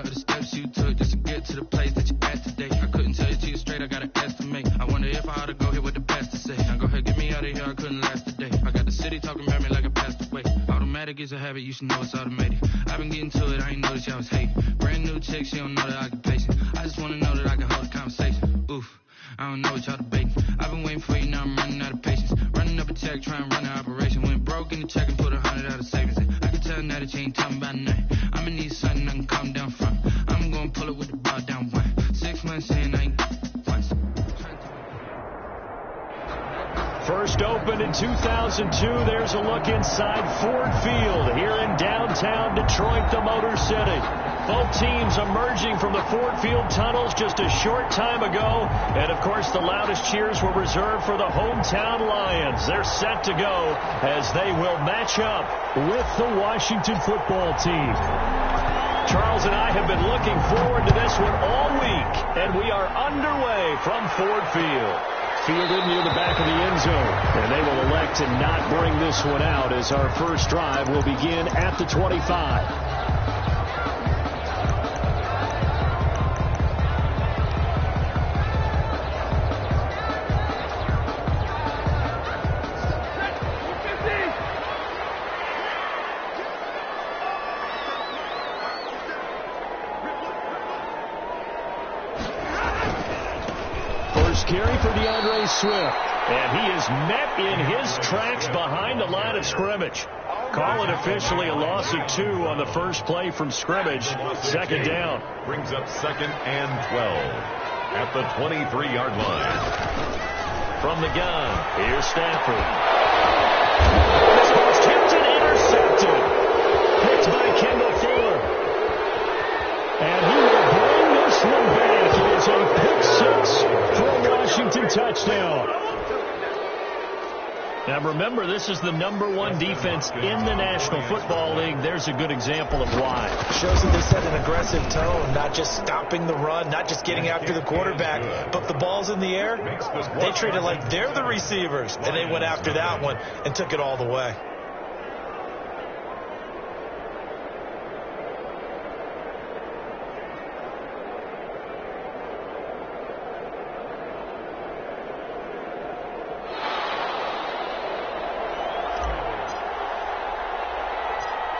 of the steps you took just to get to the place that you at today. I couldn't tell you to you straight, I gotta estimate. I wonder if I ought to go here with the best to say. Now go ahead, get me out of here, I couldn't last today. I got the city talking about me like I passed away. Automatic is a habit, you should know it's automated. I've been getting to it, I ain't noticed y'all was hating. Brand new chick, she don't know the occupation. I just wanna know that I can hold a conversation. Oof, I don't know what y'all debating. I've been waiting for you, now I'm running out of patience. Running up a check, trying to run an operation. Went broke in the check and put 100 out of savings in. I can tell now that you ain't talking about nothing. I'ma need something I can calm down from. I'm gonna pull it with the bar down one. 6 months in, I ain't once. First opened in 2002. There's a look inside Ford Field here in downtown Detroit, the Motor City. Both teams emerging from the Ford Field tunnels just a short time ago. And, of course, the loudest cheers were reserved for the hometown Lions. They're set to go as they will match up with the Washington football team. Charles and I have been looking forward to this one all week, and we are underway from Ford Field. Fielded near the back of the end zone, and they will elect to not bring this one out as our first drive will begin at the 25. Carry for DeAndre Swift, and he is met in his tracks behind the line of scrimmage. Call it officially a loss of 2 on the first play from scrimmage. Second down. Brings up 2nd and 12 at the 23-yard line. From the gun, here's Stafford. This ball's tipped and intercepted. Picked by Kendall Fuller. And he will bring this one back. It is a pick 6 for a Washington touchdown. Now remember, this is the #1 defense in the National Football League. There's a good example of why. Shows that they set an aggressive tone, not just stopping the run, not just getting after the quarterback, but the ball's in the air. They treat it like they're the receivers, and they went after that one and took it all the way.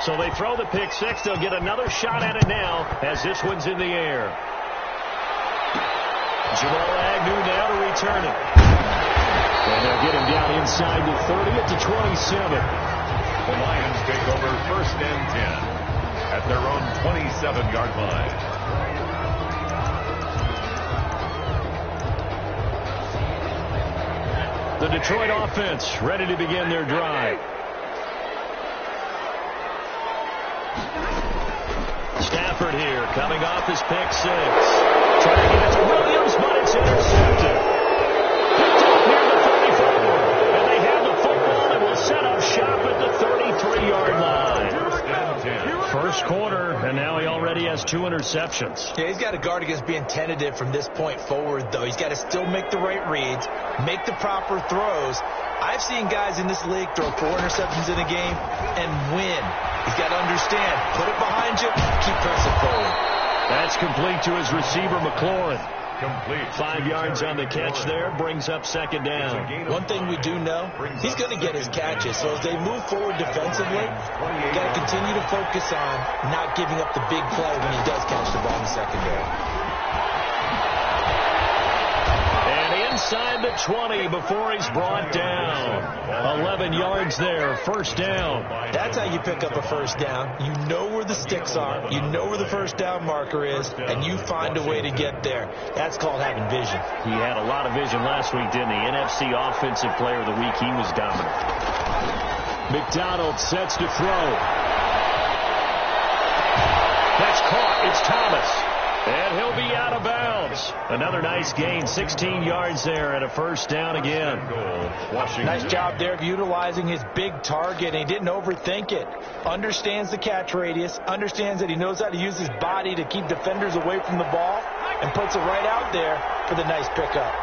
So they throw the pick 6. They'll get another shot at it now as this one's in the air. Jamal Agnew now to return it. And they'll get him down inside the 30 at the 27. The Lions take over 1st and 10 at their own 27-yard line. The Detroit offense ready to begin their drive. Stafford here, coming off his pick 6. Trying to get it to Williams, but it's intercepted. Picked up near the 34. And they have the football and will set up shop at the 33-yard line. First quarter, and now he already has 2 interceptions. Yeah, he's got to guard against being tentative from this point forward, though. He's got to still make the right reads, make the proper throws. I've seen guys in this league throw 4 interceptions in a game and win. He's got to understand, put it behind you, keep pressing forward. That's complete to his receiver, McLaurin. Complete. 5 yards on the catch there, brings up 2nd down. One thing we do know, he's going to get his catches. So as they move forward defensively, you got to continue to focus on not giving up the big play when he does catch the ball in the secondary. Inside the 20 before he's brought down. 11 yards there, first down. That's how you pick up a first down. You know where the sticks are. You know where the first down marker is, and you find a way to get there. That's called having vision. He had a lot of vision last week, didn't he? NFC Offensive Player of the Week. He was dominant. McDonald sets to throw. That's caught. It's Thomas. And he'll be out of bounds. Another nice gain, 16 yards there, and a first down again. Nice job there of utilizing his big target, and he didn't overthink it. Understands the catch radius, understands that he knows how to use his body to keep defenders away from the ball, and puts it right out there for the nice pickup.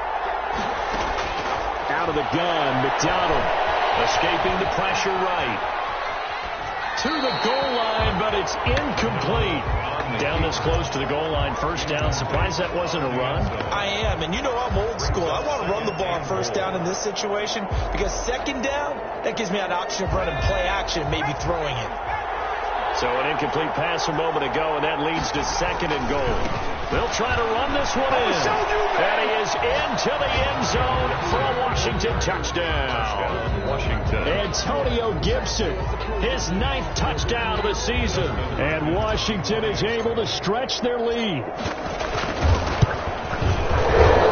Out of the gun, McDonald escaping the pressure right. to the goal line, but it's incomplete. Down this close to the goal line, first down. Surprised that wasn't a run? I am, and you know I'm old school. I want to run the ball on first down in this situation because second down, that gives me an option of running play action, maybe throwing it. So an incomplete pass a moment ago, and that leads to second and goal. They'll try to run this one in. And he is into the end zone for a Washington touchdown. Washington. Antonio Gibson, his 9th touchdown of the season. And Washington is able to stretch their lead.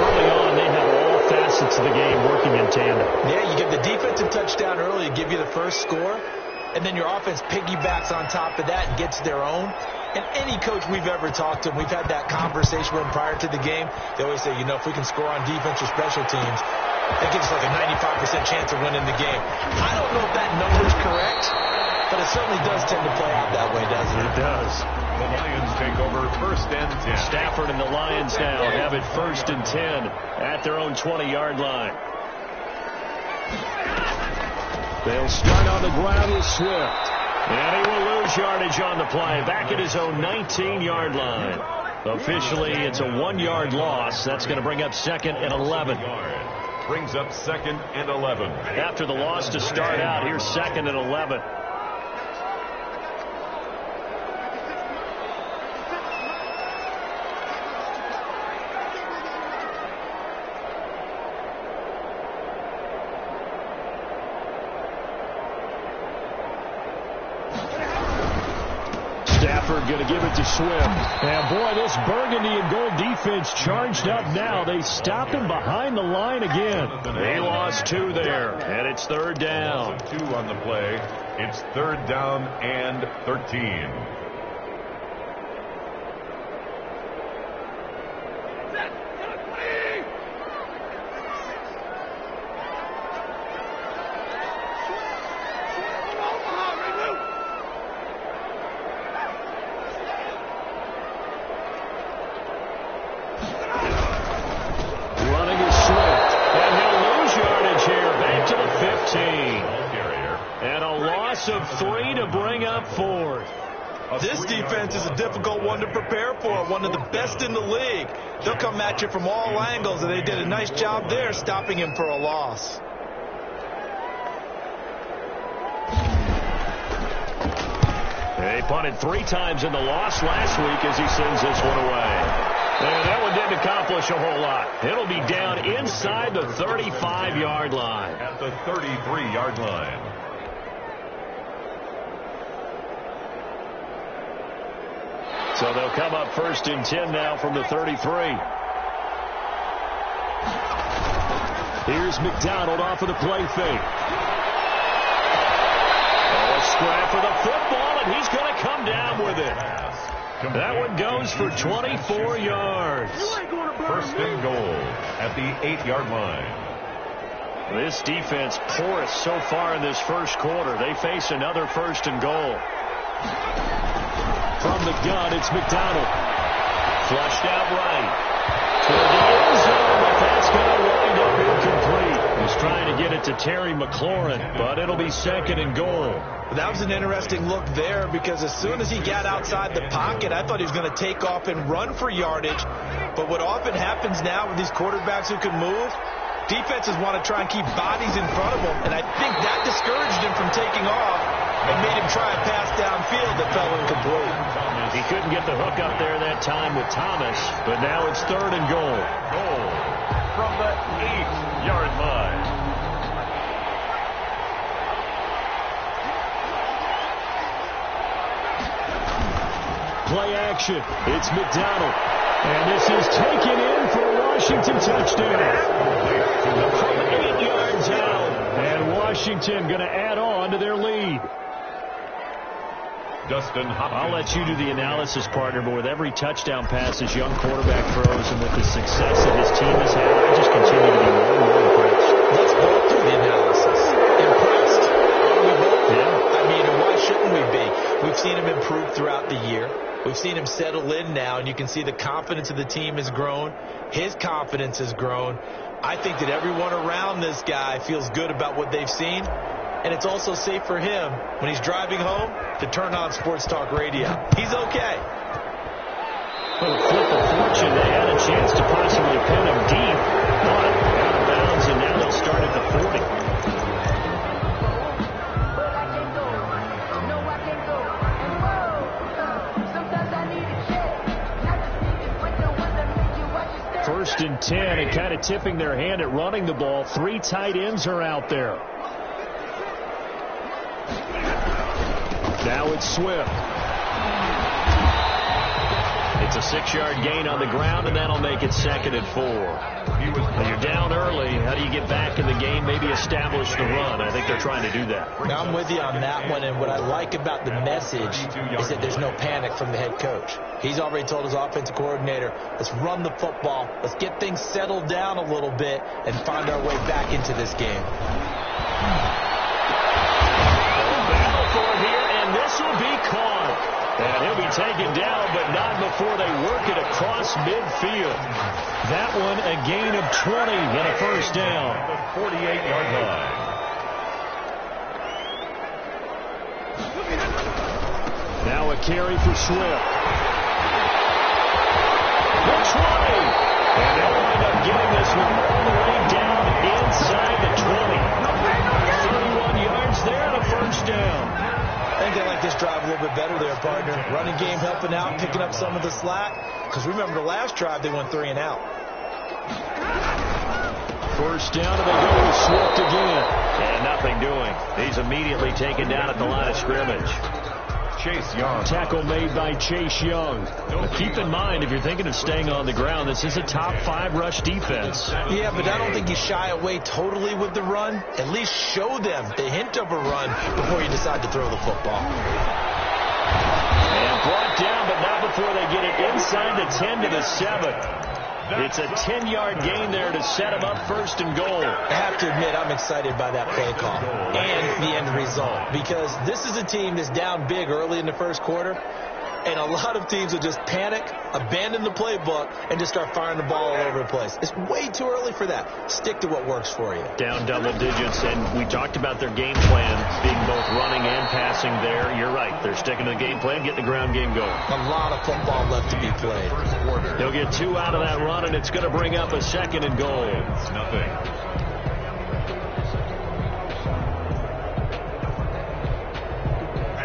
Early on, they have all facets of the game working in tandem. Yeah, you get the defensive touchdown early to give you the first score. And then your offense piggybacks on top of that and gets their own. And any coach we've ever talked to, we've had that conversation with them prior to the game. They always say, you know, if we can score on defense or special teams, that gives us like a 95% chance of winning the game. I don't know if that number's correct, but it certainly does tend to play out that way, doesn't it? It does. The Lions take over first and 10. Stafford and the Lions now have it first and 10 at their own 20-yard line. They'll start on the ground with Swift. And he will lose yardage on the play, back at his own 19-yard line. Officially, it's a 1-yard loss. That's going to bring up second and 11. Brings up second and 11. After the loss to start out, here's second and 11. Going to give it to Swift. And boy, this burgundy and gold defense charged up now. They stopped him behind the line again. They lost 2 there, and it's third down. 2 on the play. It's third down and 13. Of 3 to bring up 4. This defense is a difficult one to prepare for, one of the best in the league. They'll come at you from all angles, and they did a nice job there stopping him for a loss. They punted 3 times in the loss last week as he sends this one away. And that one didn't accomplish a whole lot. It'll be down inside the 35-yard line. At the 33-yard line. So they'll come up first and 10 now from the 33. Here's McDonald off of the play fake. Oh, a scrap for the football, and he's going to come down with it. That one goes for 24 yards. First and goal at the 8-yard line. This defense porous so far in this first quarter. They face another first and goal. From the gun, it's McDonald. Flushed out right. Toward the end zone, but that's going to wind up incomplete. He's trying to get it to Terry McLaurin, but it'll be second and goal. That was an interesting look there because as soon as he got outside the pocket, I thought he was going to take off and run for yardage. But what often happens now with these quarterbacks who can move, defenses want to try and keep bodies in front of them, and I think that discouraged him from taking off and made him try a pass downfield that fell incomplete. He couldn't get the hook up there that time with Thomas, but now it's third and goal. Goal from the 8-yard line. Play action. It's McDonald. And this is taken in for a Washington touchdown. From 8 yards out. And Washington going to add on to their lead. Dustin Hopkins. I'll let you do the analysis, partner, but with every touchdown pass this young quarterback throws and with the success that his team has had, I just continue to be more and more impressed. Let's both do the analysis. Impressed. Are we both? Yeah. I mean, why shouldn't we be? We've seen him improve throughout the year. We've seen him settle in now, and you can see the confidence of the team has grown. His confidence has grown. I think that everyone around this guy feels good about what they've seen. And it's also safe for him when he's driving home to turn on Sports Talk Radio. He's okay. Well, flip of fortune, they had a chance to possibly pin him deep, but out of bounds, and now they'll start at the 40. First and 10, and kind of tipping their hand at running the ball. 3 tight ends are out there. Now it's Swift. It's a 6-yard gain on the ground, and that'll make it 2nd and 4. When you're down early, how do you get back in the game, maybe establish the run? I think they're trying to do that. Now, I'm with you on that one, and what I like about the message is that there's no panic from the head coach. He's already told his offensive coordinator, let's run the football, let's get things settled down a little bit, and find our way back into this game. Battle for it here, and this will be caught. And he'll be taken down, but not before they work it across midfield. That one a gain of 20 and a first down. The 48-yard line. Now a carry for Swift. The 20. And they'll wind up getting this one all the way down inside the 20. 31 yards there and a first down. I think they like this drive a little bit better there, partner. Running game helping out, picking up some of the slack. Because remember, the last drive, they went 3 and out. First down, and they go with Swift again. And nothing doing. He's immediately taken down at the line of scrimmage. Chase Young. Tackle made by Chase Young. But keep in mind, if you're thinking of staying on the ground, this is a top 5 rush defense. Yeah, but I don't think you shy away totally with the run. At least show them the hint of a run before you decide to throw the football. And brought down, but not before they get it inside the 10 to the 7. It's a 10-yard gain there to set him up 1st and goal. I have to admit, I'm excited by that play call and the end result, because this is a team that's down big early in the first quarter, and a lot of teams will just panic, abandon the playbook, and just start firing the ball all over the place. It's way too early for that. Stick to what works for you. Down double digits, and we talked about their game plan being both running and passing there. You're right. They're sticking to the game plan, getting the ground game going. A lot of football left to be played. They'll get 2 out of that run, and it's going to bring up a 2nd and goal. It's nothing.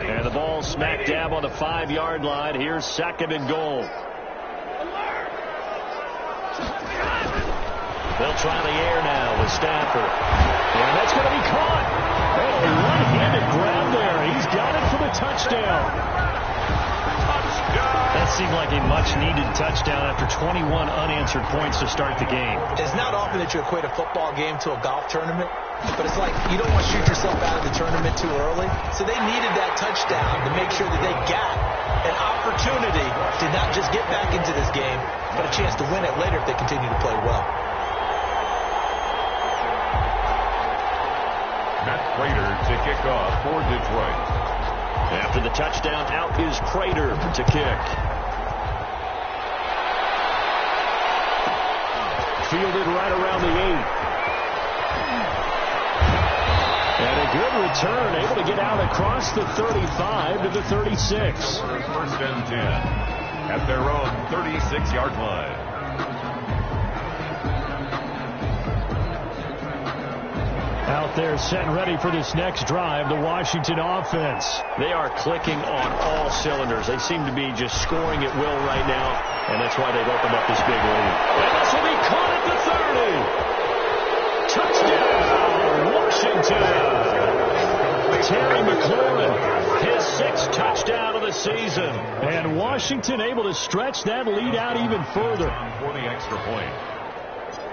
And the ball smack dab on the 5-yard line. Here's 2nd and goal. They'll try the air now with Stafford. And that's going to be caught. Oh, one-handed grab there. He's got it for the touchdown. That seemed like a much-needed touchdown after 21 unanswered points to start the game. It's not often that you equate a football game to a golf tournament, but it's like you don't want to shoot yourself out of the tournament too early. So they needed that touchdown to make sure that they got an opportunity to not just get back into this game, but a chance to win it later if they continue to play well. Matt Prater to kick off for Detroit. After the touchdown, out is Prater to kick. Fielded right around the 8. And a good return, able to get out across the 35 to the 36. 1st and 10 at their own 36-yard line. Out there set and ready for this next drive, the Washington offense. They are clicking on all cylinders. They seem to be just scoring at will right now, and that's why they've opened up this big lead. And this will be caught at the 30. Touchdown, Washington. Terry McLaurin, his 6th touchdown of the season. And Washington able to stretch that lead out even further. For the extra point.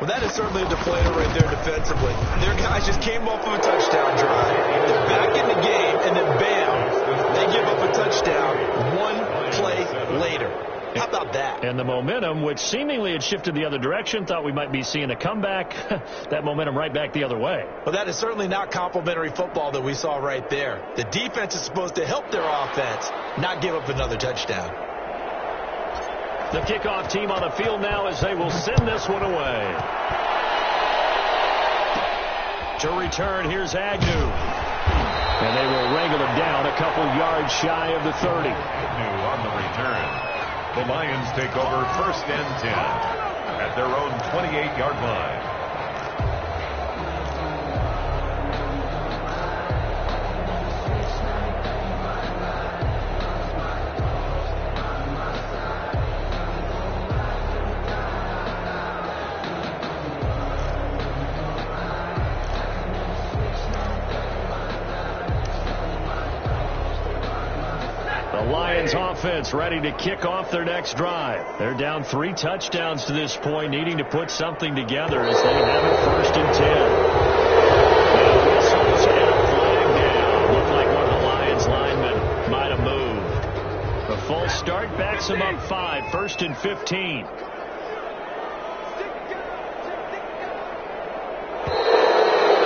Well, that is certainly a deflator right there defensively. Their guys just came off of a touchdown drive. They're back in the game, and then bam, they give up a touchdown 1 play later. How about that? And the momentum, which seemingly had shifted the other direction, thought we might be seeing a comeback. That momentum right back the other way. Well, that is certainly not complimentary football that we saw right there. The defense is supposed to help their offense, not give up another touchdown. The kickoff team on the field now as they will send this one away. To return, here's Agnew. And they will wrangle him down a couple yards shy of the 30. New on the return. The Lions take over 1st and 10 at their own 28-yard line. Lions offense ready to kick off their next drive. They're down 3 touchdowns to this point, needing to put something together as they have it 1st and 10. The whistles and a flag down. Looked like one of the Lions linemen might have moved. A false start backs them up 5, 1st and 15.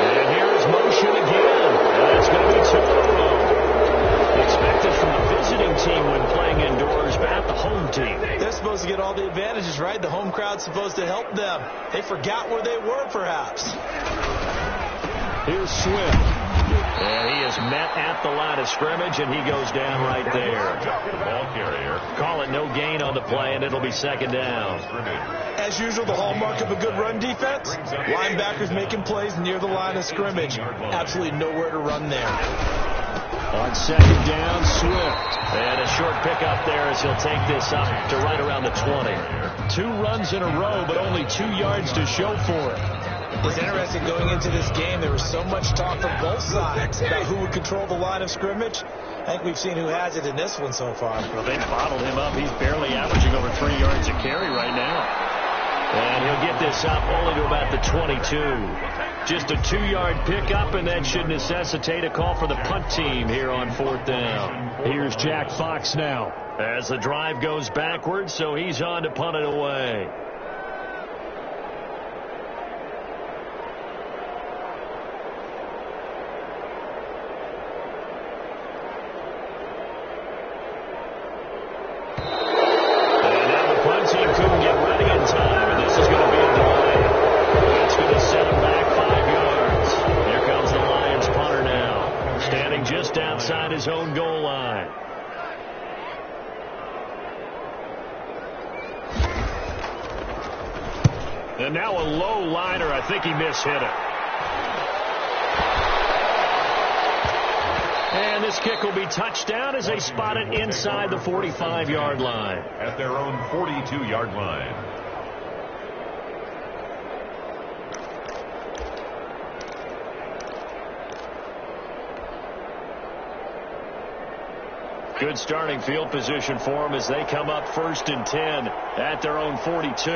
And here's motion again. And it's going to be 2 in a row. Expected from the visiting team when playing indoors, but at the home team. They're supposed to get all the advantages, right? The home crowd's supposed to help them. They forgot where they were, perhaps. Here's Swift. And he is met at the line of scrimmage, and he goes down right there. Ball carrier. Call it no gain on the play, and it'll be 2nd down. As usual, the hallmark of a good run defense, linebackers making plays near the line of scrimmage. Absolutely nowhere to run there. On 2nd down, Swift. And a short pickup there as he'll take this up to right around the 20. 2 runs in a row, but only 2 yards to show for it. It's interesting going into this game. There was so much talk from both sides about who would control the line of scrimmage. I think we've seen who has it in this one so far. Well, they bottled him up. He's barely averaging over 3 yards a carry right now. And he'll get this up only to about the 22. Just a 2-yard pickup, and that should necessitate a call for the punt team here on 4th down. Here's Jack Fox now as the drive goes backwards, so he's on to punt it away. His own goal line. And now a low liner. I think he mishit it. And this kick will be touchdown as they spot it inside the 45-yard line. At their own 42-yard line. Good starting field position for them as they come up 1st and 10 at their own 42.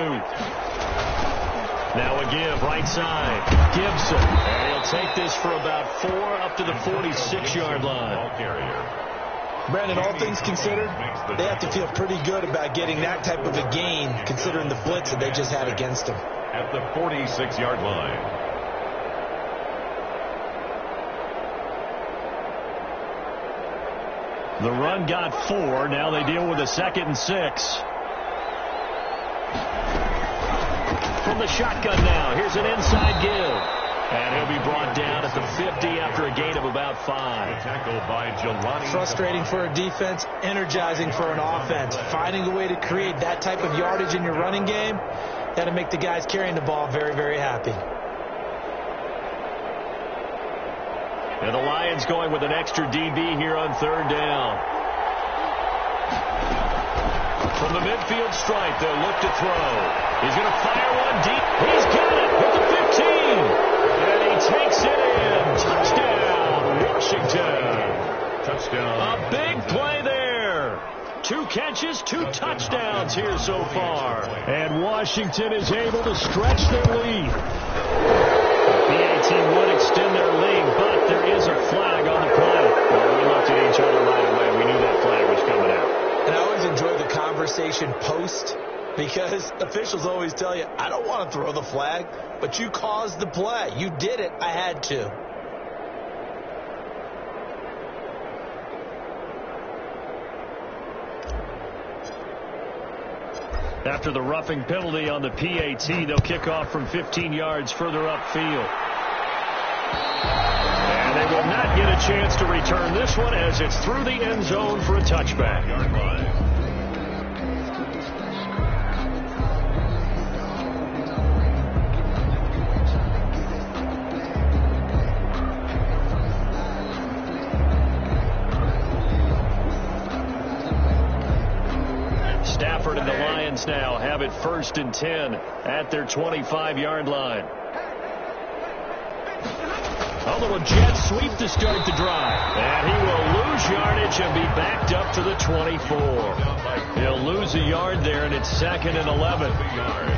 Now a give right side. Gibson. And he'll take this for about 4 up to the 46-yard line. Brandon, all things considered, they have to feel pretty good about getting that type of a gain considering the blitz that they just had against them. At the 46-yard line. The run got 4. Now they deal with a 2nd and 6. From the shotgun now. Here's an inside give. And he'll be brought down at the 50 after a gain of about 5. Tackled by Jelani. Frustrating for a defense, energizing for an offense. Finding a way to create that type of yardage in your running game, got to make the guys carrying the ball very, very happy. And the Lions going with an extra DB here on 3rd down. From the midfield stripe, they'll look to throw. He's going to fire one deep. He's got it at the 15. And he takes it in. Touchdown, Washington. Touchdown. A big play there. 2 catches, 2 touchdowns here so far. And Washington is able to stretch their lead. The PA team would extend their lead, but there is a flag on the play. Well, we looked at each other right away. We knew that flag was coming out. And I always enjoy the conversation post because officials always tell you, I don't want to throw the flag, but you caused the play. You did it. I had to. After the roughing penalty on the PAT, they'll kick off from 15 yards further upfield. And they will not get a a chance to return this one as it's through the end zone for a touchback. Yard line. Stafford and the Lions now have it 1st and 10 at their 25-yard line. A little jet sweep to start the drive. And he will lose yardage and be backed up to the 24. He'll lose a yard there, and it's 2nd and 11.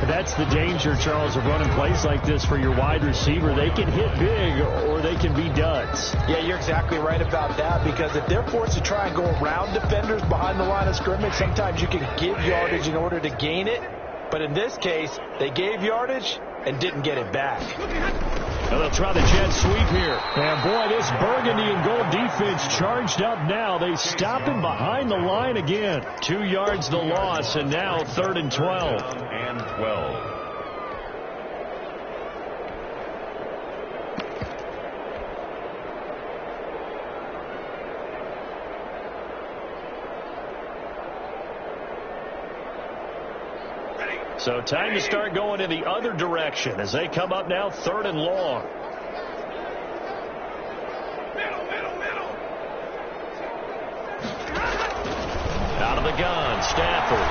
That's the danger, Charles, of running plays like this for your wide receiver. They can hit big or they can be duds. Yeah, you're exactly right about that, because if they're forced to try and go around defenders behind the line of scrimmage, sometimes you can give yardage in order to gain it. But in this case, they gave yardage and didn't get it back. And they'll try the jet sweep here. And boy, this burgundy and gold defense charged up now. They stop him behind the line again. 2 yards the loss, and now 3rd and 12. And 12. So time to start going in the other direction as they come up now 3rd and long. Out of the gun, Stafford.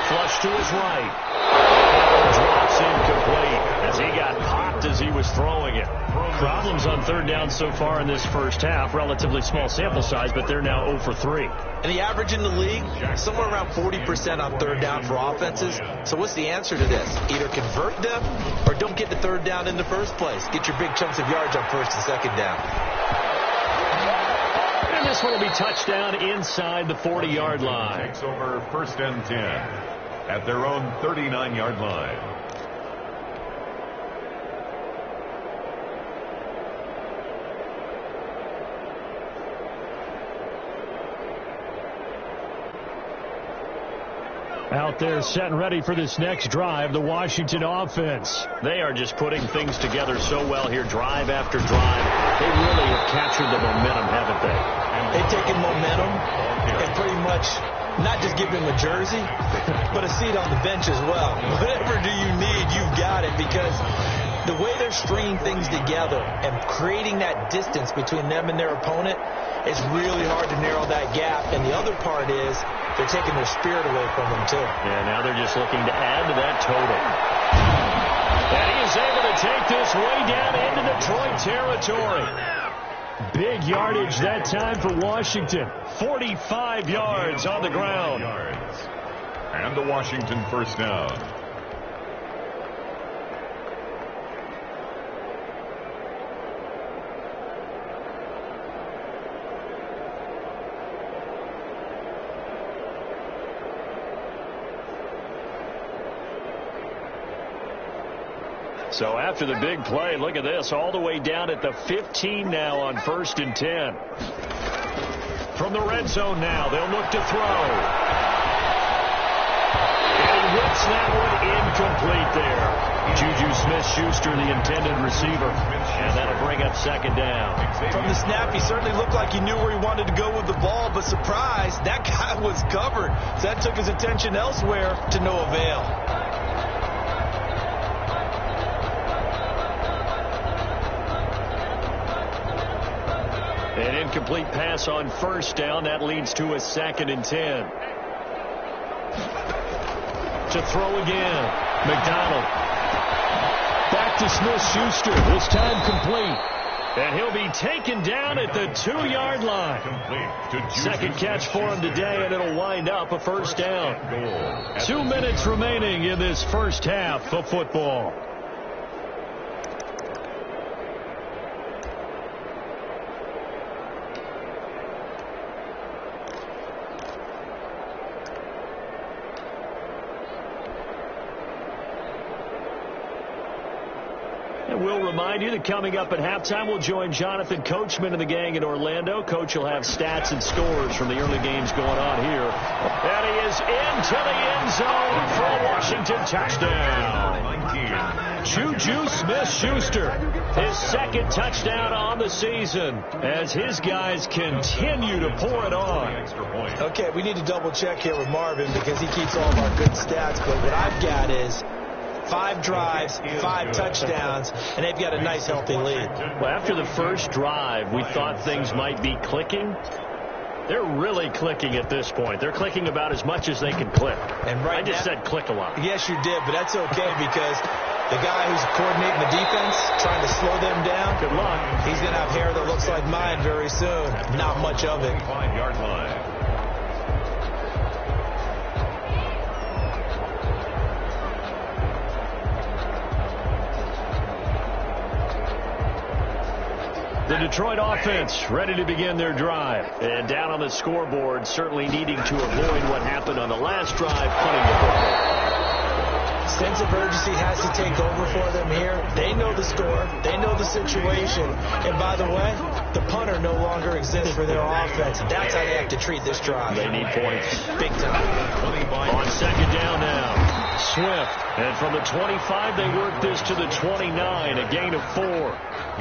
Flush to his right. Drops incomplete as he got popped as he was throwing it. Problems on 3rd down so far in this first half. Relatively small sample size, but they're now 0 for 3. And the average in the league, somewhere around 40% on 3rd down for offenses. So what's the answer to this? Either convert them or don't get the 3rd down in the first place. Get your big chunks of yards on 1st and 2nd down. And this one will be touchdown inside the 40-yard line. Takes over 1st and 10 at their own 39-yard line. Out there set and ready for this next drive, the Washington offense. They are just putting things together so well here, drive after drive. They really have captured the momentum, haven't they? They've taken momentum and pretty much not just give him a jersey, but a seat on the bench as well. Whatever do you need, you've got it, because the way they're stringing things together and creating that distance between them and their opponent, it's really hard to narrow that gap. And the other part is they're taking their spirit away from them, too. Yeah, now they're just looking to add to that total. And he is able to take this way down into Detroit territory. Big yardage that time for Washington. 45 yards on the ground. And the Washington 1st down. So after the big play, look at this, all the way down at the 15 now on 1st and 10. From the red zone now, they'll look to throw. And he whips that one incomplete there. Juju Smith-Schuster, the intended receiver. And that'll bring up 2nd down. From the snap, he certainly looked like he knew where he wanted to go with the ball, but surprise, that guy was covered. So that took his attention elsewhere to no avail. An incomplete pass on 1st down. That leads to a 2nd and 10. To throw again. McDonald. Back to Smith-Schuster. This time complete. And he'll be taken down at the 2-yard line. 2nd catch for him today, and it'll wind up a 1st down. 2 minutes remaining in this first half of football. We'll remind you that coming up at halftime, we'll join Jonathan Coachman and the gang in Orlando. Coach will have stats and scores from the early games going on here. And he is is into the end zone for a Washington touchdown. Juju Smith-Schuster, his second touchdown on the season as his guys continue to pour it on. Okay, we need to double check here with Marvin because he keeps all of our good stats, but what I've got is 5 drives, 5 touchdowns, and they've got a nice healthy lead. Well, after the first drive, we thought things might be clicking. They're really clicking at this point. They're clicking about as much as they can click. And right I just said click a lot. Yes, you did, but that's okay because the guy who's coordinating the defense, trying to slow them down, good luck. He's going to have hair that looks like mine very soon. Not much of it. 5-yard line. The Detroit offense ready to begin their drive. And down on the scoreboard, certainly needing to avoid what happened on the last drive, punting the football. Sense of urgency has to take over for them here. They know the score. They know the situation. And by the way, the punter no longer exists for their offense. That's how they have to treat this drive. They need points. Big time. On second down now, Swift. And from the 25, they work this to the 29, a gain of 4.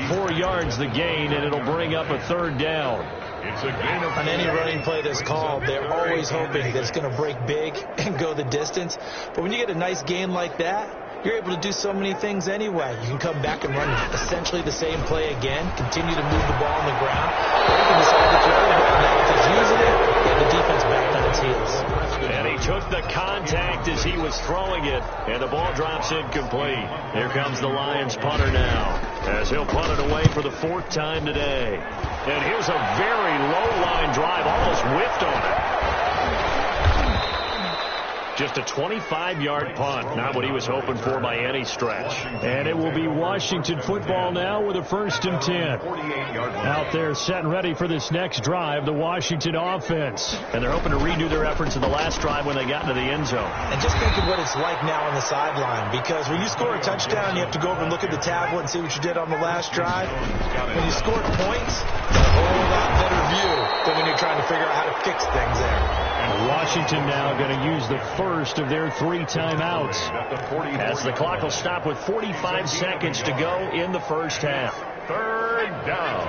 4 yards the gain, and it'll bring up a third down. It's a gain of 4. On any running play that's called, they're always hoping that it's going to break big and go the distance. But when you get a nice gain like that, you're able to do so many things anyway. You can come back and run essentially the same play again, continue to move the ball on the ground, or you can decide to throw the ball. Now, if it's using it, get the defense back on its heels. And he took the contact as he was throwing it, and the ball drops incomplete. Here comes the Lions punter now, as he'll punt it away for the 4th time today. And here's a very low-line drive, almost whiffed on it. Just a 25-yard punt, not what he was hoping for by any stretch. And it will be Washington football now with a 1st and 10. Out there set and ready for this next drive, the Washington offense. And they're hoping to redo their efforts in the last drive when they got into the end zone. And just think of what it's like now on the sideline, because when you score a touchdown, you have to go over and look at the tablet and see what you did on the last drive. When you scored points, it's a whole lot better view than when you're trying to figure out how to fix things there. Washington now going to use the first of their 3 timeouts, as the clock will stop with 45 seconds to go in the first half. 3rd down.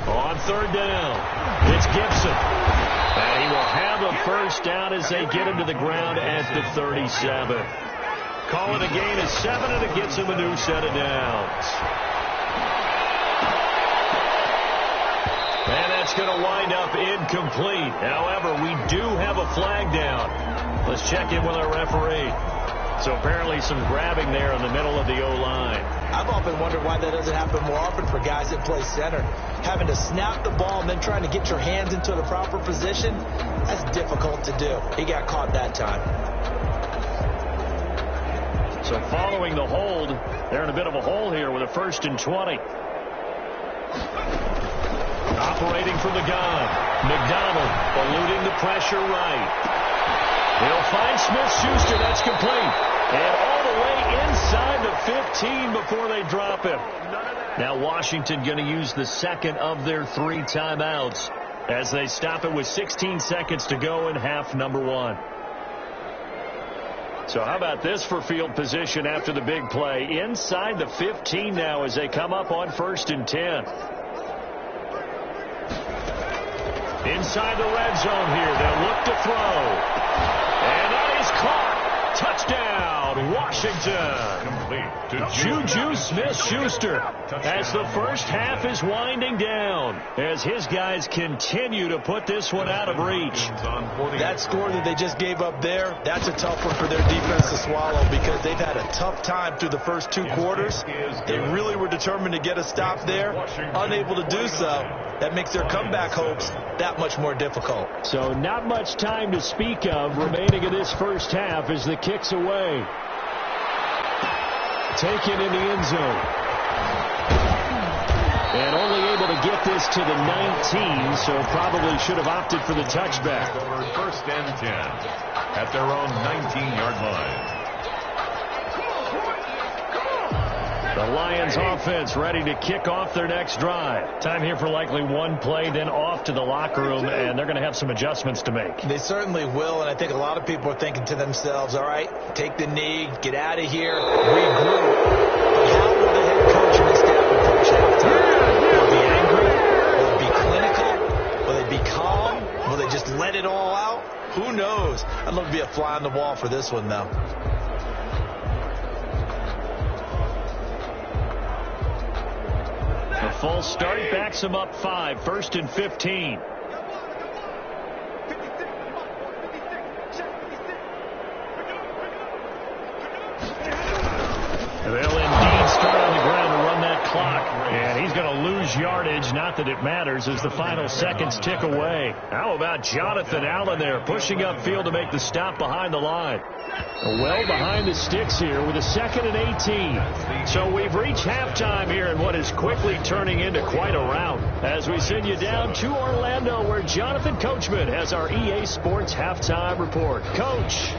On 3rd down, it's Gibson. And he will have a first down as they get him to the ground at the 37. Call it a gain of 7, and it gets him a new set of downs. And that's going to wind up incomplete. However, we do have a flag down. Let's check in with our referee. So apparently some grabbing there in the middle of the O-line. I've often wondered why that doesn't happen more often for guys that play center. Having to snap the ball and then trying to get your hands into the proper position, that's difficult to do. He got caught that time. So following the hold, they're in a bit of a hole here with a 1st and 20. Operating from the gun, McDonald eluding the pressure right. He'll find Smith-Schuster. That's complete. And all the way inside the 15 before they drop him. Now Washington going to use the 2nd of their 3 timeouts as they stop it with 16 seconds to go in half number 1. So how about this for field position after the big play? Inside the 15 now as they come up on 1st and 10. Inside the red zone here. They'll look to throw. And that is caught. Touchdown, Washington. Juju Smith-Schuster as the first half is winding down, as his guys continue to put this one out of reach. That score that they just gave up there, that's a tough one for their defense to swallow because they've had a tough time through the first 2 quarters. They really were determined to get a stop there, unable to do so. That makes their comeback hopes that much more difficult. So not much time to speak of remaining in this first half as the kick's away. Taken in the end zone. And only able to get this to the 19, so probably should have opted for the touchback. Over 1st and 10 at their own 19-yard line. The Lions offense ready to kick off their next drive. Time here for likely one play, then off to the locker room, and they're going to have some adjustments to make. They certainly will, and I think a lot of people are thinking to themselves, all right, take the knee, get out of here, regroup. But how will the head coach and the staff approach halftime? Will they be angry? Will they be clinical? Will they be calm? Will they just let it all out? Who knows? I'd love to be a fly on the wall for this one, though. A false start backs him up 5, 1st and 15. They'll indeed start on the ground to run that clock. And he's going to lose yardage. Not that it matters as the final seconds tick away. How about Jonathan Allen there pushing upfield to make the stop behind the line? Well behind the sticks here with a 2nd and 18. So we've reached halftime here in what is quickly turning into quite a rout. As we send you down to Orlando where Jonathan Coachman has our EA Sports halftime report. Coach.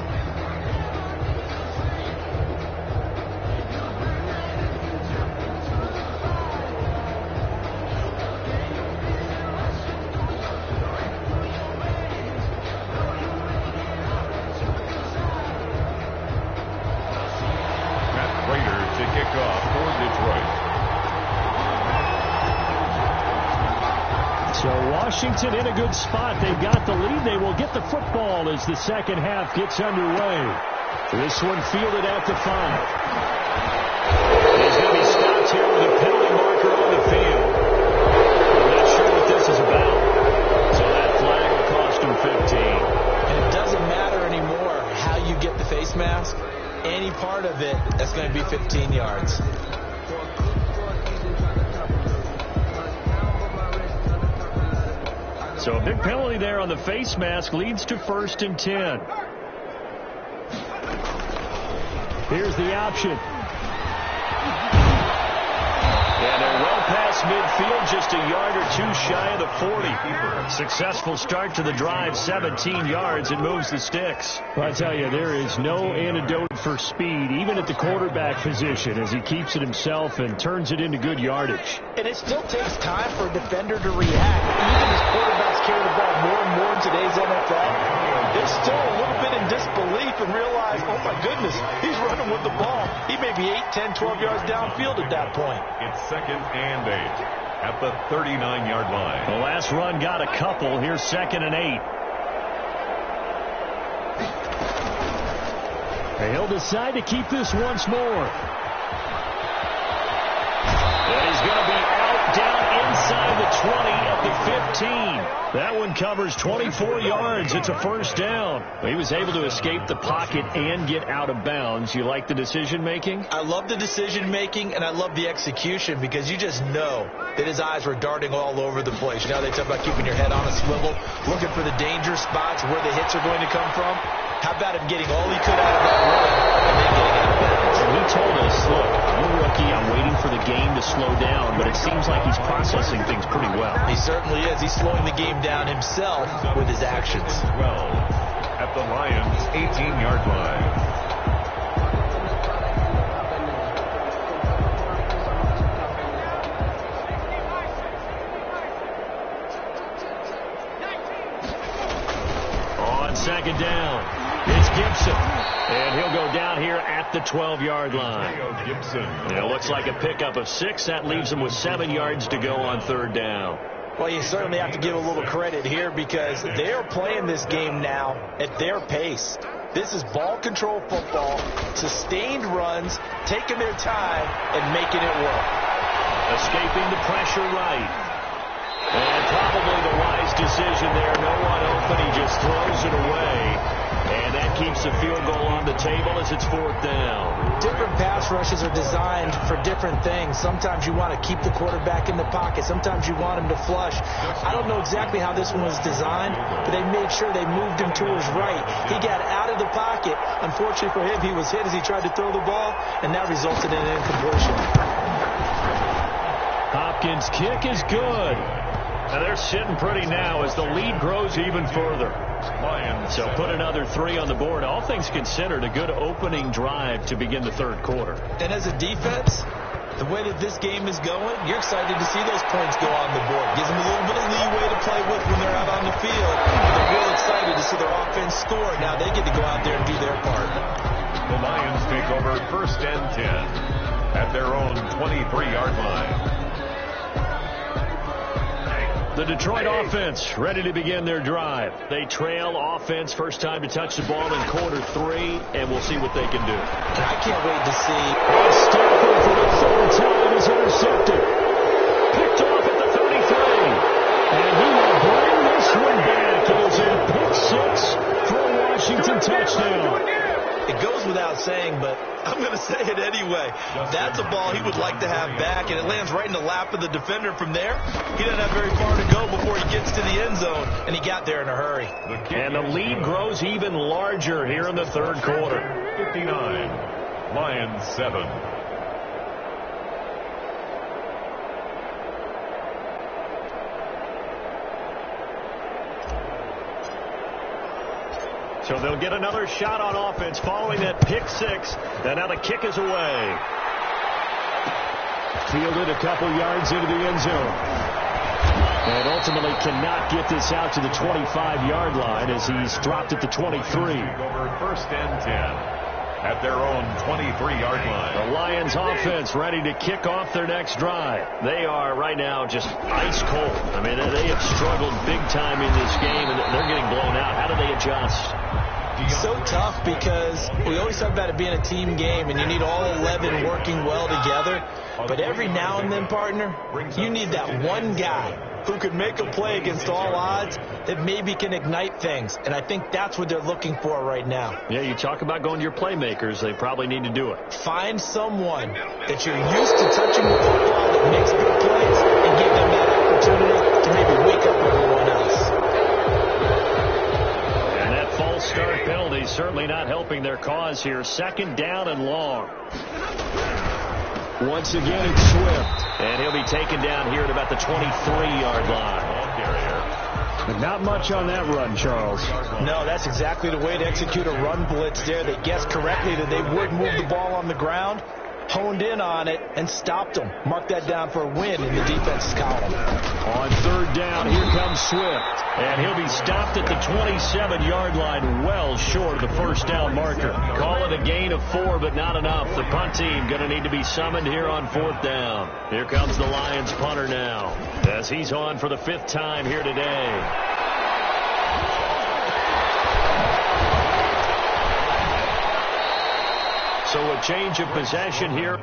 Washington in a good spot. They've got the lead. They will get the football as the second half gets underway. This one fielded at the 5. He's going to be stopped here with a penalty marker on the field. I'm not sure what this is about. So that flag will cost him 15. And it doesn't matter anymore how you get the face mask. Any part of it, that's going to be 15 yards. So a big penalty there on the face mask leads to 1st and 10. Here's the option. And they're well past midfield, just a yard or two shy of the 40. Successful start to the drive, 17 yards, and moves the sticks. Well, I tell you, there is no antidote for speed, even at the quarterback position, as he keeps it himself and turns it into good yardage. And it still takes time for a defender to react. Even as quarterbacks carry the ball more and more in today's NFL, they're still a little bit in disbelief and realize, oh my goodness, he's running with the ball. He may be 8, 10, 12 yards downfield at that point. It's 2nd and 8 at the 39-yard line. The last run got a couple. Here's 2nd and 8. He'll decide to keep this once more. And he's going to be out down inside the 20 at the 15. That one covers 24 yards. It's a 1st down. He was able to escape the pocket and get out of bounds. You like the decision making? I love the decision making, and I love the execution because you just know that his eyes were darting all over the place. You know, they talk about keeping your head on a swivel, looking for the danger spots where the hits are going to come from. How about him getting all he could out of that run and then getting out of bounds? He told us, look, I'm a rookie. I'm waiting for the game to slow down, but it seems like he's processing things pretty well. He certainly is. He's slowing the game down himself with his actions. 12 at the Lions' 18-yard line. Second down. It's Gibson. And he'll go down here at the 12-yard line. And it looks like a pickup of 6. That leaves him with 7 yards to go on 3rd down. Well, you certainly have to give a little credit here because they are playing this game now at their pace. This is ball control football, sustained runs, taking their time, and making it work. Escaping the pressure right. And probably the wise decision there. No one open. He just throws it away. And that keeps the field goal on the table as it's 4th down. Different pass rushes are designed for different things. Sometimes you want to keep the quarterback in the pocket. Sometimes you want him to flush. I don't know exactly how this one was designed, but they made sure they moved him to his right. He got out of the pocket. Unfortunately for him, he was hit as he tried to throw the ball, and that resulted in an incompletion. Hopkins' kick is good. Now they're sitting pretty now as the lead grows even further. So put another 3 on the board. All things considered, a good opening drive to begin the 3rd quarter. And as a defense, The way that this game is going, you're excited to see those points go on the board. Gives them a little bit of leeway to play with when they're out on the field. They're real excited to see their offense score. Now they get to go out there and do their part. The Lions take over 1st and 10 at their own 23-yard line. The Detroit offense ready to begin their drive. They trail offense, first time to touch the ball in quarter 3, and we'll see what they can do. I can't wait to see. Stafford for the 3rd time is intercepted. Picked off at the 33. And he will bring this one back. It is a pick 6 for a Washington touchdown. It goes without saying, but I'm going to say it anyway. That's a ball he would like to have back, and it lands right in the lap of the defender from there. He doesn't have very far to go before he gets to the end zone, and he got there in a hurry. And the lead grows even larger here in the 3rd quarter. 59, Lions 7. So they'll get another shot on offense following that pick 6. And now the kick is away. Fielded a couple yards into the end zone. And ultimately cannot get this out to the 25-yard line as he's dropped at the 23. Over 1st and 10 at their own 23-yard line. The Lions offense ready to kick off their next drive. They are right now just ice cold. I mean, they have struggled big time in this game, and they're getting blown out. How do they adjust? So tough because we always talk about it being a team game, and you need all 11 working well together. But every now and then, partner, you need that one guy who could make a play against all odds that maybe can ignite things. And I think that's what they're looking for right now. Yeah, you talk about going to your playmakers. They probably need to do it. Find someone that you're used to touching the football that makes good plays and give them that opportunity to maybe wake up everyone else. And that false start penalty certainly not helping their cause here. 2nd down and long. Once again, it's Swift. And he'll be taken down here at about the 23-yard line. But not much on that run, Charles. No, that's exactly the way to execute a run blitz there. They guessed correctly that they would move the ball on the ground, honed in on it, and stopped them. Mark that down for a win in the defense's column. On 3rd down, here comes Swift. And he'll be stopped at the 27-yard line, well short of the 1st down marker. Call it a gain of 4, but not enough. The punt team going to need to be summoned here on 4th down. Here comes the Lions punter now, as he's on for the 5th time here today. So a change of possession here.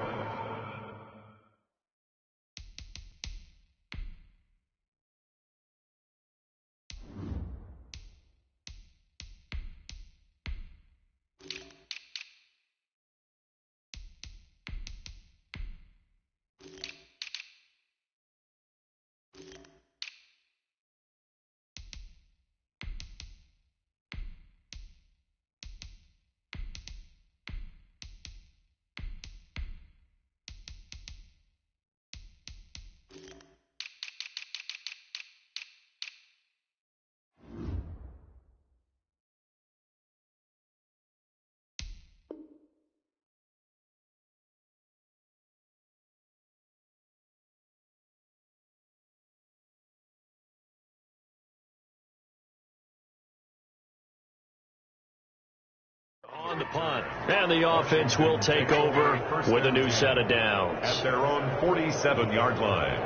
On the punt, and the offense will take over with a new set of downs. At their own 47-yard line.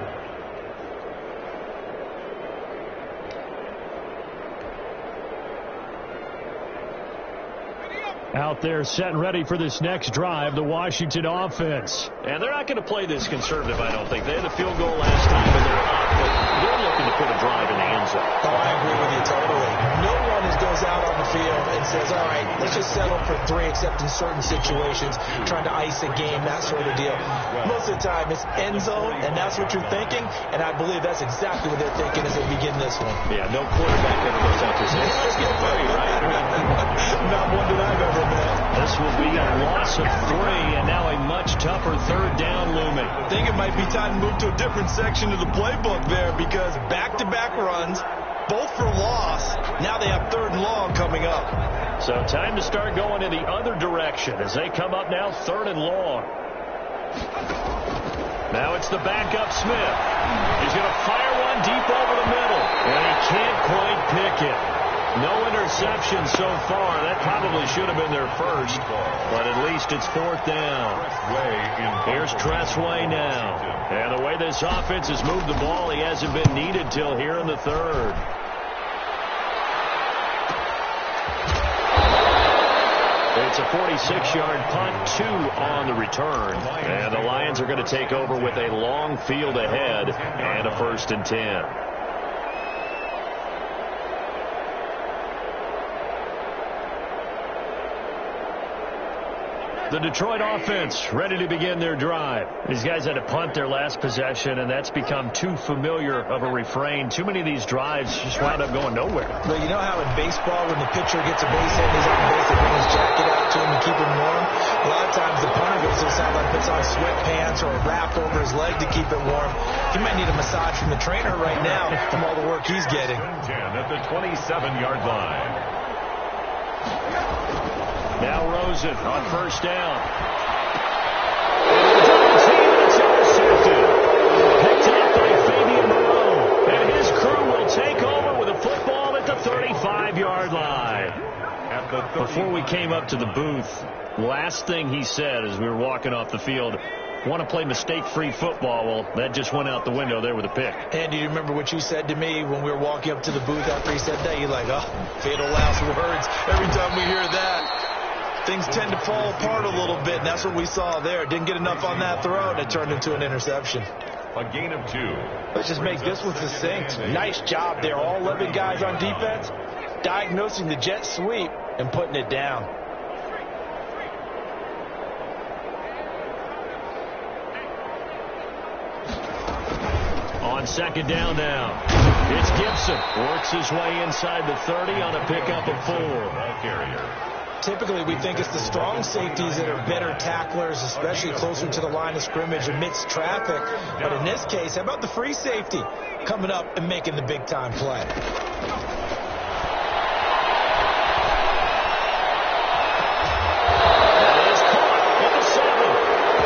Out there set and ready for this next drive, the Washington offense. And they're not going to play this conservative, I don't think. They had a field goal last time, and they're up, but they're looking to put a drive in the end zone. Oh, I agree with you totally. No one goes out on the field and says, all right, let's just settle for 3, except in certain situations, trying to ice a game, that sort of deal. Most of the time, it's end zone, and that's what you're thinking, and I believe that's exactly what they're thinking as they begin this one. Yeah, no quarterback ever goes out there saying, let's get 30, right? Not one that I've ever met. This will be a loss of 3, and now a much tougher 3rd down looming. I think it might be time to move to a different section of the playbook there, because back-to-back runs, both for loss. Now they have 3rd and long coming up. So time to start going in the other direction as they come up now 3rd and long. Now it's the backup Smith. He's going to fire one deep over the middle. And he can't quite pick it. No interception so far. That probably should have been their first. But at least it's fourth down. Here's Tressway now. And the way this offense has moved the ball, he hasn't been needed till here in the third. It's a 46-yard punt, 2 on the return. And the Lions are going to take over with a long field ahead and a 1st and 10. The Detroit offense ready to begin their drive. These guys had to punt their last possession, and that's become too familiar of a refrain. Too many of these drives just wound up going nowhere. But you know how in baseball, when the pitcher gets a base hit and he's on base, they bring his jacket out to him and keep him warm? A lot of times the punter goes to the sideline, puts on sweatpants or a wrap over his leg to keep it warm. He might need a massage from the trainer right now from all the work he's getting. 10 at the 27-yard line. Now Rosen on 1st down. It's intercepted. Picked up by Fabian Moreau. And his crew will take over with a football at the 35-yard line. Before we came up to the booth, last thing he said as we were walking off the field, want to play mistake-free football. Well, that just went out the window there with a pick. And do you remember what you said to me when we were walking up to the booth after he said that? You're like, oh, fatal last words. Every time we hear that, things tend to fall apart a little bit, and that's what we saw there. Didn't get enough on that throw, and it turned into an interception. A gain of 2. Let's just make this one succinct. Nice job there. All 11 guys on defense diagnosing the jet sweep and putting it down. On 2nd down now, it's Gibson. Works his way inside the 30 on a pickup of 4. Ball carrier. Typically, we think it's the strong safeties that are better tacklers, especially closer to the line of scrimmage amidst traffic. But in this case, how about the free safety coming up and making the big-time play? That is caught at the 7.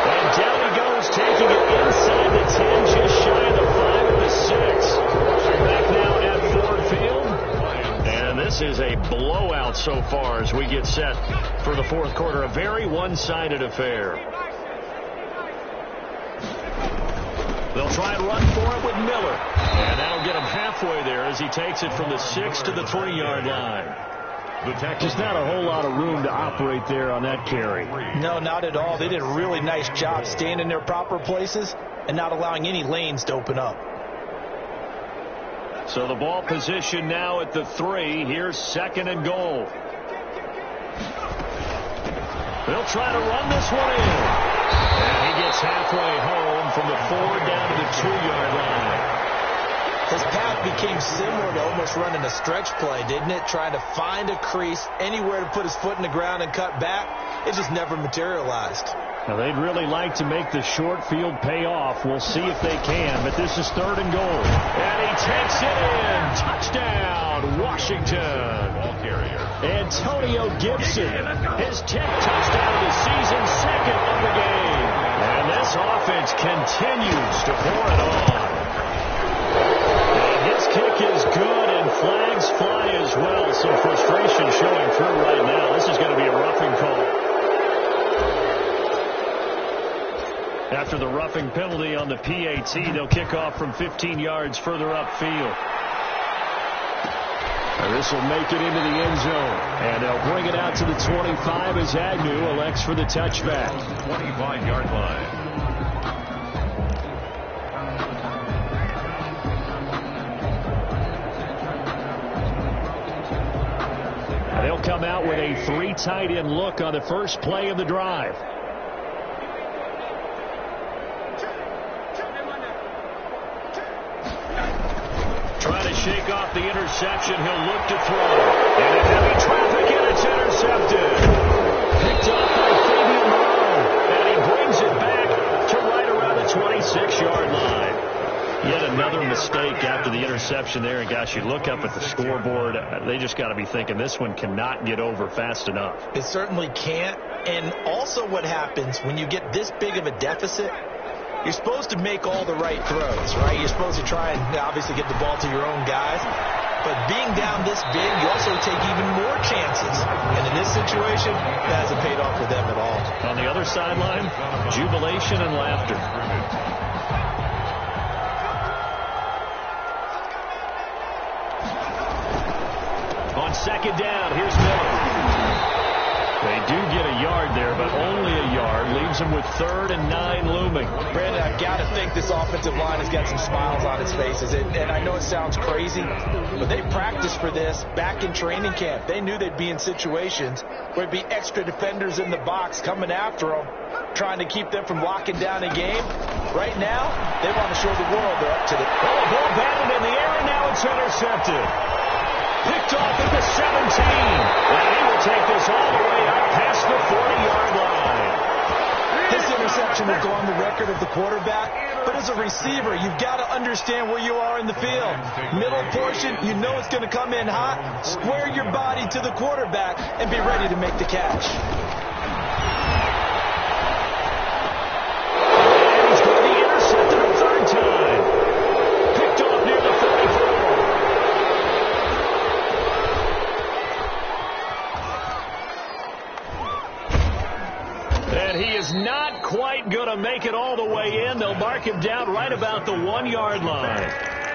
And down he goes, taking it inside the 10, just shy of the 5 of the 6. Back now at Ford Field. And this is a blowout so far as we get set for the 4th quarter. A very one-sided affair. They'll try and run for it with Miller. And that'll get him halfway there as he takes it from the 6 to the 20-yard line. Just not a whole lot of room to operate there on that carry. No, not at all. They did a really nice job staying in their proper places and not allowing any lanes to open up. So the ball position now at the 3. Here's 2nd and goal. They'll try to run this one in. And he gets halfway home from the 4 down to the 2-yard line. His path became similar to almost running a stretch play, didn't it? Trying to find a crease, anywhere to put his foot in the ground and cut back. It just never materialized. Now, they'd really like to make the short field pay off. We'll see if they can, but this is 3rd and goal. And he takes it in. Touchdown, Washington. Ball carrier. Antonio Gibson, his 10th touchdown of the season, 2nd of the game. And this offense continues to pour it on. And his kick is good, and flags fly as well. Some frustration showing through right now. This is going to be a roughing call. After the roughing penalty on the PAT, they'll kick off from 15 yards further upfield. And this will make it into the end zone. And they'll bring it out to the 25 as Agnew elects for the touchback. 25-yard line. They'll come out with a 3 tight end look on the first play of the drive. Trying to shake off the interception. He'll look to throw. And in heavy traffic, and it's intercepted. Picked up by Fabian Moreau. And he brings it back to right around the 26-yard line. Yet another mistake after the interception there. And, gosh, you look up at the scoreboard. They just got to be thinking this one cannot get over fast enough. It certainly can't. And also what happens when you get this big of a deficit, you're supposed to make all the right throws, right? You're supposed to try and obviously get the ball to your own guys. But being down this big, you also take even more chances. And in this situation, that hasn't paid off for them at all. On the other sideline, jubilation and laughter. On second down, here's Miller. They do get a yard there, but only a yard. Leaves them with 3rd and 9 looming. Brandon, I've got to think this offensive line has got some smiles on its faces. And I know it sounds crazy, but they practiced for this back in training camp. They knew they'd be in situations where there'd be extra defenders in the box coming after them, trying to keep them from locking down a game. Right now, they want to show the world they're up to the... Well, the ball batted in the air, and now it's intercepted. Picked off at the 17. And he will take this all the way up past the 40-yard line. This interception will go on the record of the quarterback, but as a receiver, you've got to understand where you are in the field. Middle portion, you know it's going to come in hot. Square your body to the quarterback and be ready to make the catch. And he's going to be intercepted a 3rd time. Picked off near the 44. And he is not quite going to make it all the way in. They'll mark him down right about the 1-yard line.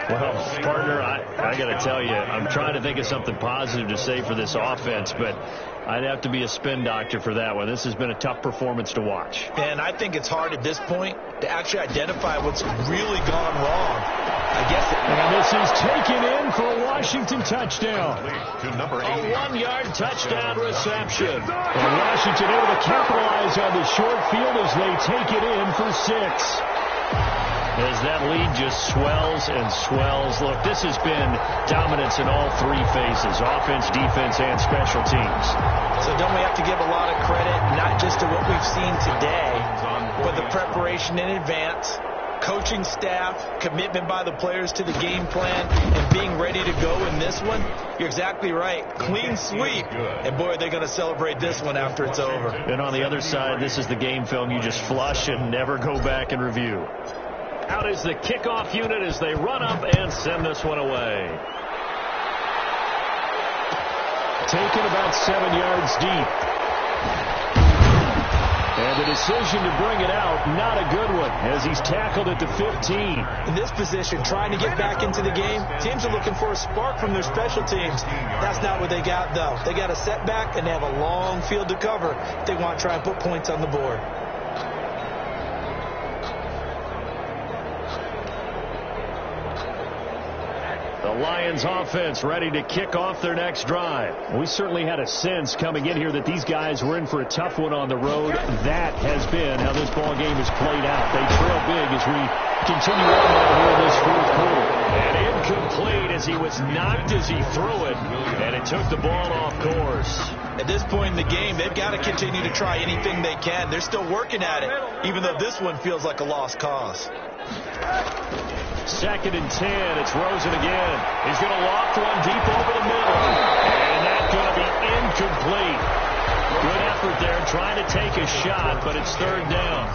Well, partner, I got to tell you, I'm trying to think of something positive to say for this offense, but I'd have to be a spin doctor for that one. This has been a tough performance to watch. And I think it's hard at this point to actually identify what's really gone wrong. I guess and this is taken in for a Washington touchdown. To number 8. A 1-yard touchdown reception. And Washington able to capitalize on the short field as they take it in for 6. As that lead just swells and swells. Look, this has been dominance in all 3 phases, offense, defense, and special teams. So don't we have to give a lot of credit, not just to what we've seen today, but the preparation in advance, coaching staff, commitment by the players to the game plan, and being ready to go in this one? You're exactly right. Clean sweep. And boy, are they going to celebrate this one after it's over. And on the other side, this is the game film you just flush and never go back and review. Out is the kickoff unit as they run up and send this one away. Taken about 7 yards deep. And the decision to bring it out, not a good one, as he's tackled at the 15. In this position, trying to get back into the game, teams are looking for a spark from their special teams. That's not what they got, though. They got a setback, and they have a long field to cover if they want to try and put points on the board. The Lions offense ready to kick off their next drive. We certainly had a sense coming in here that these guys were in for a tough one on the road. That has been how this ball game has played out. They trail big as we continue on here in this 4th quarter. And incomplete as he was knocked as he threw it. And it took the ball off course. At this point in the game, they've got to continue to try anything they can. They're still working at it, even though this one feels like a lost cause. 2nd and 10. It's Rosen again. He's going to loft one deep over the middle. And that's going to be incomplete. Good effort there trying to take a shot, but it's 3rd down.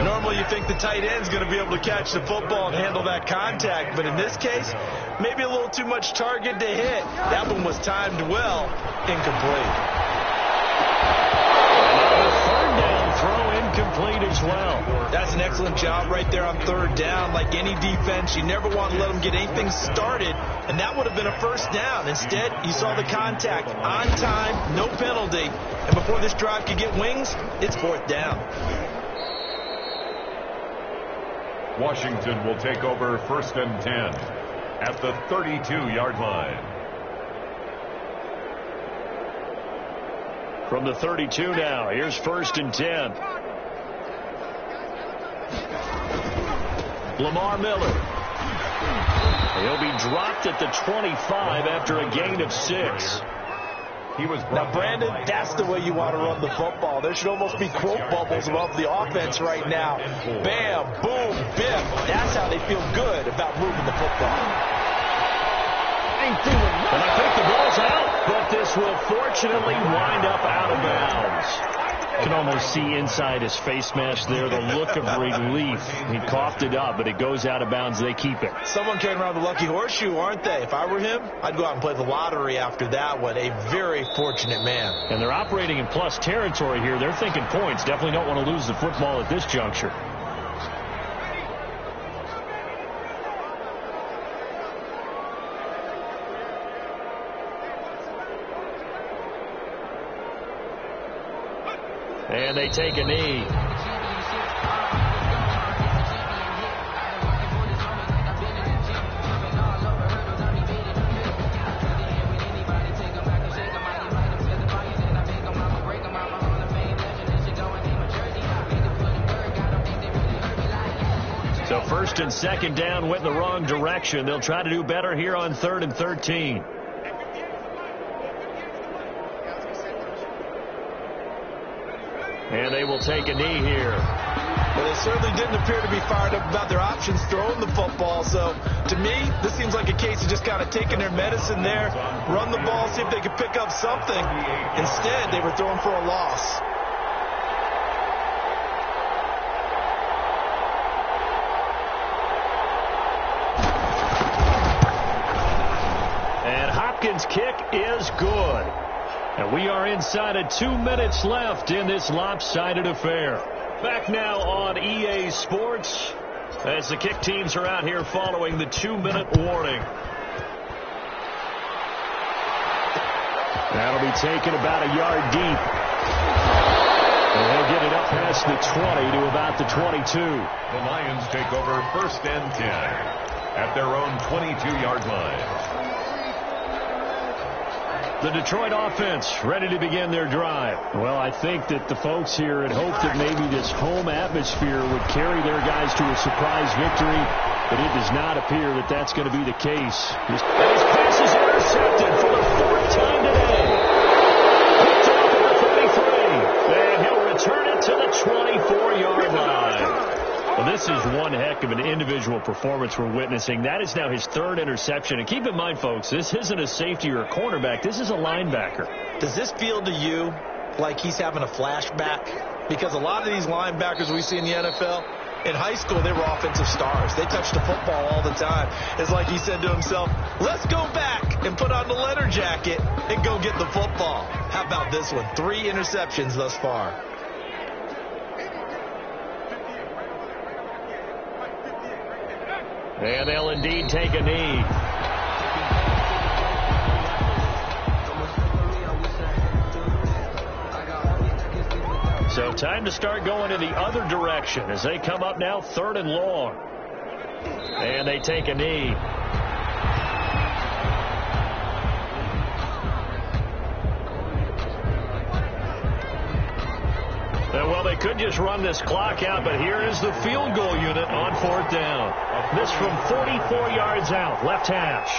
Normally you think the tight end's going to be able to catch the football and handle that contact, but in this case, maybe a little too much target to hit. That one was timed well. Incomplete. Another 3rd down throw incomplete as well. That's an excellent job right there on 3rd down. Like any defense, you never want to let them get anything started, and that would have been a 1st down. Instead, you saw the contact on time, no penalty, and before this drive could get wings, it's 4th down. Washington will take over 1st and 10 at the 32-yard line. From the 32 now, here's 1st and 10. Lamar Miller. He'll be dropped at the 25 after a gain of 6. He was Now, Brandon, that's the way you want to run the football. There should almost be quote bubbles above the offense right now. Bam, boom, bim. That's how they feel good about moving the football. And I think the ball's out, but this will fortunately wind up out of bounds. You can almost see inside his face mask there the look of relief. He coughed it up, but it goes out of bounds. They keep it. Someone carrying around the lucky horseshoe, aren't they? If I were him, I'd go out and play the lottery after that one. A very fortunate man. And they're operating in plus territory here. They're thinking points. Definitely don't want to lose the football at this juncture. And they take a knee. So 1st and 2nd down went the wrong direction. They'll try to do better here on 3rd and 13. And they will take a knee here. Well, they certainly didn't appear to be fired up about their options throwing the football. So, to me, this seems like a case of just kind of taking their medicine there, run the ball, see if they could pick up something. Instead, they were throwing for a loss. And Hopkins' kick is good. And we are inside of 2 minutes left in this lopsided affair. Back now on EA Sports as the kick teams are out here following the 2-minute warning. That'll be taken about a yard deep. And they'll get it up past the 20 to about the 22. The Lions take over 1st and 10 at their own 22-yard line. The Detroit offense ready to begin their drive. Well, I think that the folks here had hoped that maybe this home atmosphere would carry their guys to a surprise victory, but it does not appear that that's going to be the case. And his pass is intercepted for the 4th time today. Picked off at the 33, and he'll return it to the 24-yard line. Well, this is one heck of an individual performance we're witnessing. That is now his 3rd interception. And keep in mind, folks, this isn't a safety or a cornerback. This is a linebacker. Does this feel to you like he's having a flashback? Because a lot of these linebackers we see in the NFL, in high school, they were offensive stars. They touched the football all the time. It's like he said to himself, let's go back and put on the leather jacket and go get the football. How about this one? 3 interceptions thus far. And they'll indeed take a knee. So time to start going in the other direction as they come up now 3rd and long. And they take a knee. Well, they could just run this clock out, but here is the field goal unit on 4th down. This from 44 yards out, left hash.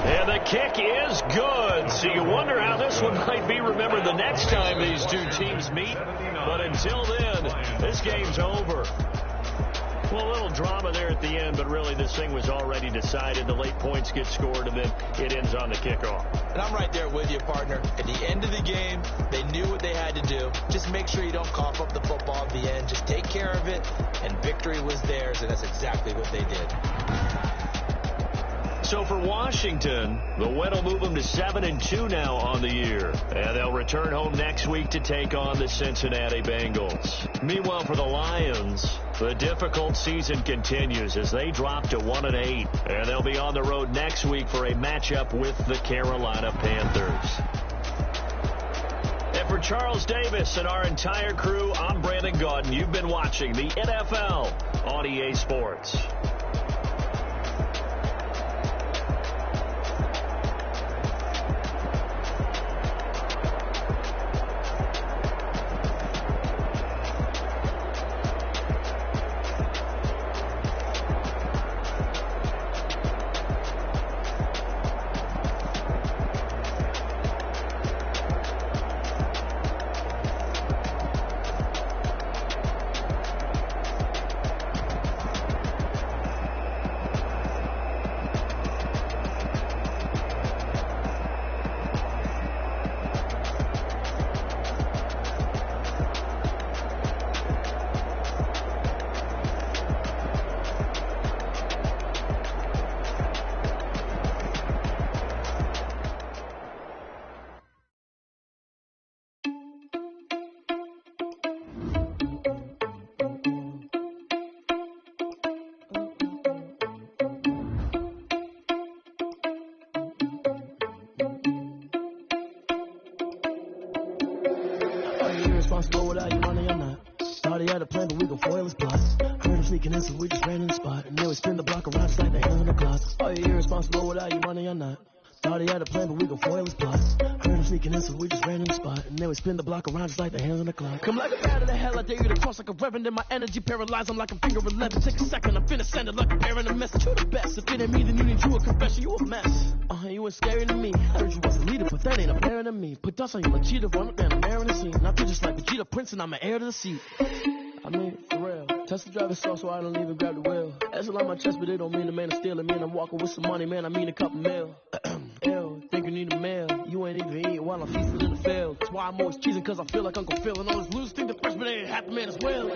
And the kick is good. So you wonder how this one might be remembered the next time these two teams meet. But until then, this game's over. Well, a little drama there at the end, but really this thing was already decided. The late points get scored, and then it ends on the kickoff. And I'm right there with you, partner. At the end of the game, they knew what they had to do. Just make sure you don't cough up the football at the end. Just take care of it, and victory was theirs, and that's exactly what they did. So for Washington, the win will move them to 7-2 now on the year. And they'll return home next week to take on the Cincinnati Bengals. Meanwhile, for the Lions, the difficult season continues as they drop to 1-8. And they'll be on the road next week for a matchup with the Carolina Panthers. And for Charles Davis and our entire crew, I'm Brandon Gaudin. You've been watching the NFL on EA Sports. foil his plots. Heard him sneaking in, so we just ran in the spot. And then we spin the block around just like the hell in the clock. Are you irresponsible without your money or not? Thought he had a plan, but we gon' foil his plots. Heard him sneaking in, so we just ran in the spot. And then we spin the block around just like the hell in the clock. Come like a bat of the hell, I dare you to cross like a reverend. In my energy paralyzed, I'm like a finger 11. Take a second, I'm finna send it like a bear in a message. You the best, if it ain't me, then you need you a confession. You a mess. You ain't scary to me. I heard you was a leader, but that ain't apparent to me. Put dust on you like cheetah, run up down the air in the scene. Now feel just like Vegeta Prince, and I'm an heir to the seat. I mean, for real. Test the driver's soft, so I don't even grab the wheel. That's a lot on my chest, but it don't mean the man is stealing. Man, I'm walking with some money, man, I mean a couple mil. Ew, think you need a mail. You ain't even eating while I'm feasting in the field. That's why I'm always cheesing, cause I feel like Uncle Phil. And all those losers think the freshman ain't half the man as well.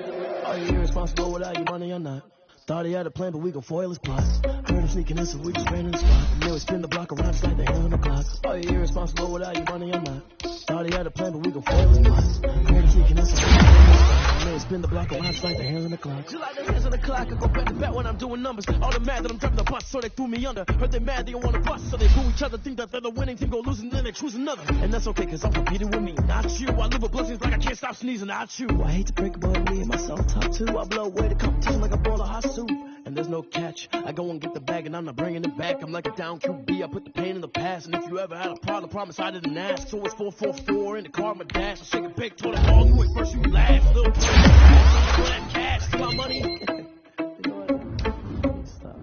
Are you irresponsible without your money or not? Thought he had a plan, but we gon' foil his plots. Heard him sneaking in, so we just ran in the spot. And then we spin the block around just like the hell in the clock. Are you irresponsible without your money or not? Thought he had a plan, but we gon' foil his plots. Heard him sneaking in, so we just ran in the spot. And then we spin the block around just like the hell in the clock. Just like the hands on the clock, I go back to back when I'm doing numbers. All the mad that I'm driving the bus, so they threw me under. Heard they mad, they don't wanna bust, so they boo each other. Think that they're the winning team, go losing, then they choose another. And that's okay, cause I'm competing with me, not you. I live with blessings like I can't stop sneezing, not you. I hate to break it, but me and myself top too. I blow away the competition like a bowl of hot soup. And there's no catch. I go and get the bag and I'm not bringing it back. I'm like a down QB. I put the pain in the past. And if you ever had a problem, promise I didn't ask. So it's 444 in the car, my dash. I shake a big total ball. You ain't first, you last. Little that cash, see my money. You know what? Stop.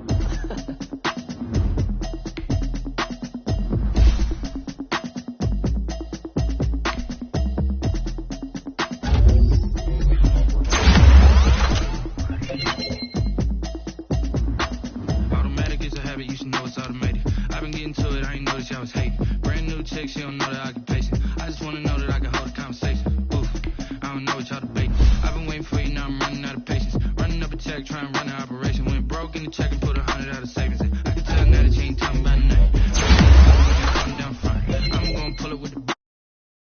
I was hating. Brand new chick, she don't know the occupation. I just wanna know that I can hold a conversation. Oof, I don't know what y'all debating. I've been waiting for you, now I'm running out of patience. Running up a check, trying to run an operation. Went broke in the check and put 100 out of savings.